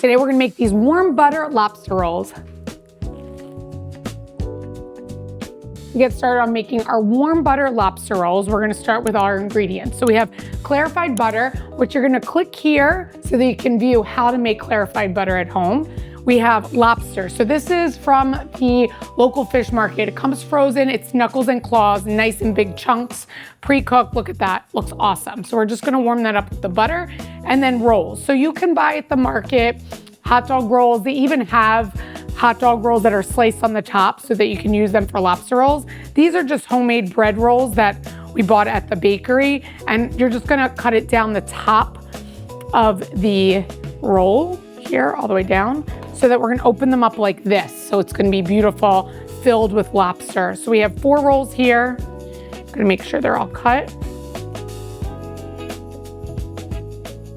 Today we're gonna make these warm butter lobster rolls. To get started on making our warm butter lobster rolls, we're gonna start with our ingredients. So we have clarified butter, which you're gonna click here so that you can view how to make clarified butter at home. We have lobster. So this is from the local fish market. It comes frozen, it's knuckles and claws, nice and big chunks, pre-cooked. Look at that, looks awesome. So we're just gonna warm that up with the butter and then rolls. So you can buy at the market hot dog rolls. They even have hot dog rolls that are sliced on the top so that you can use them for lobster rolls. These are just homemade bread rolls that we bought at the bakery, and you're just gonna cut it down the top of the roll here all the way down so that we're gonna open them up like this. So it's gonna be beautiful, filled with lobster. So we have 4 rolls here. I'm gonna make sure they're all cut.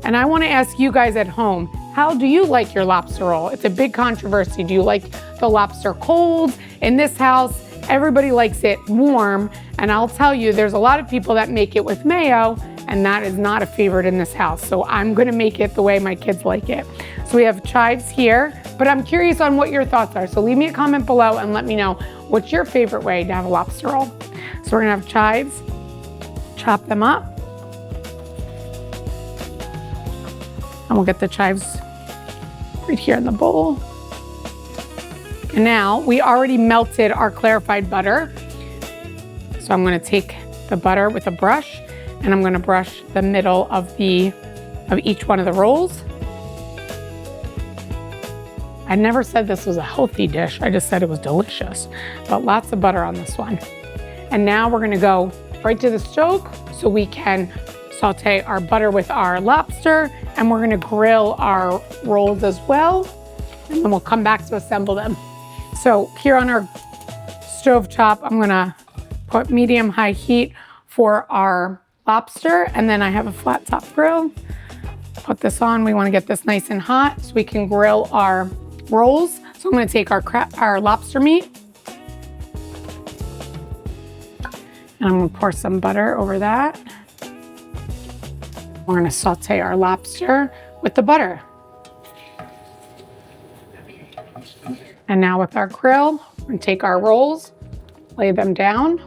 And I wanna ask you guys at home, how do you like your lobster roll? It's a big controversy. Do you like the lobster cold? In this house, everybody likes it warm. And I'll tell you, there's a lot of people that make it with mayo, and that is not a favorite in this house. So I'm gonna make it the way my kids like it. So we have chives here, but I'm curious on what your thoughts are. So leave me a comment below and let me know what's your favorite way to have a lobster roll. So we're gonna have chives, chop them up. And we'll get the chives right here in the bowl. And now we already melted our clarified butter. So I'm gonna take the butter with a brush and I'm gonna brush the middle of each one of the rolls. I never said this was a healthy dish. I just said it was delicious, but lots of butter on this one. And now we're gonna go right to the stove so we can saute our butter with our lobster, and we're gonna grill our rolls as well, and then we'll come back to assemble them. So here on our stove top, I'm gonna put medium-high heat for our lobster, and then I have a flat top grill. Put this on, we wanna get this nice and hot so we can grill our rolls. So I'm gonna take our lobster meat, and I'm gonna pour some butter over that. We're gonna saute our lobster with the butter. And now with our grill, we're gonna take our rolls, lay them down.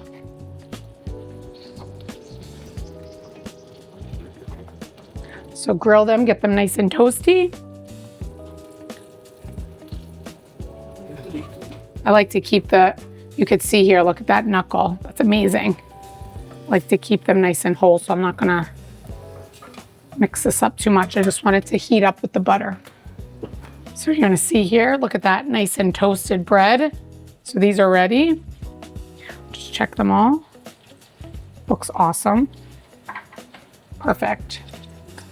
So grill them, get them nice and toasty. I like to keep you could see here, look at that knuckle, that's amazing. I like to keep them nice and whole, so I'm not gonna mix this up too much. I just want it to heat up with the butter. So you're gonna see here, look at that nice and toasted bread. So these are ready. Just check them all. Looks awesome. Perfect.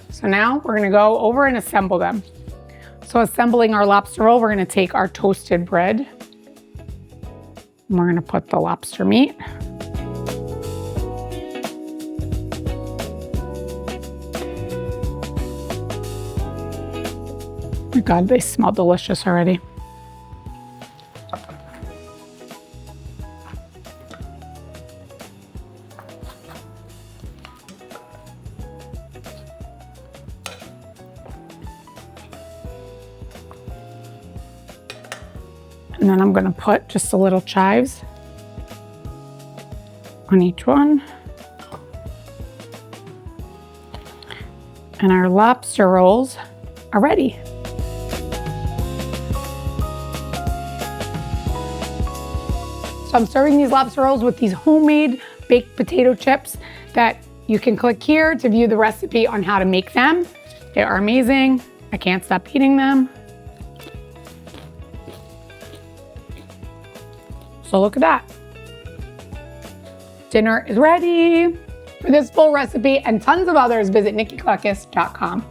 So now we're gonna go over and assemble them. So assembling our lobster roll, we're gonna take our toasted bread and we're gonna put the lobster meat. Oh my God, they smell delicious already. And then I'm gonna put just a little chives on each one. And our lobster rolls are ready. So I'm serving these lobster rolls with these homemade baked potato chips that you can click here to view the recipe on how to make them. They are amazing. I can't stop eating them. So look at that. Dinner is ready. For this full recipe and tons of others, visit NikkiCluckus.com.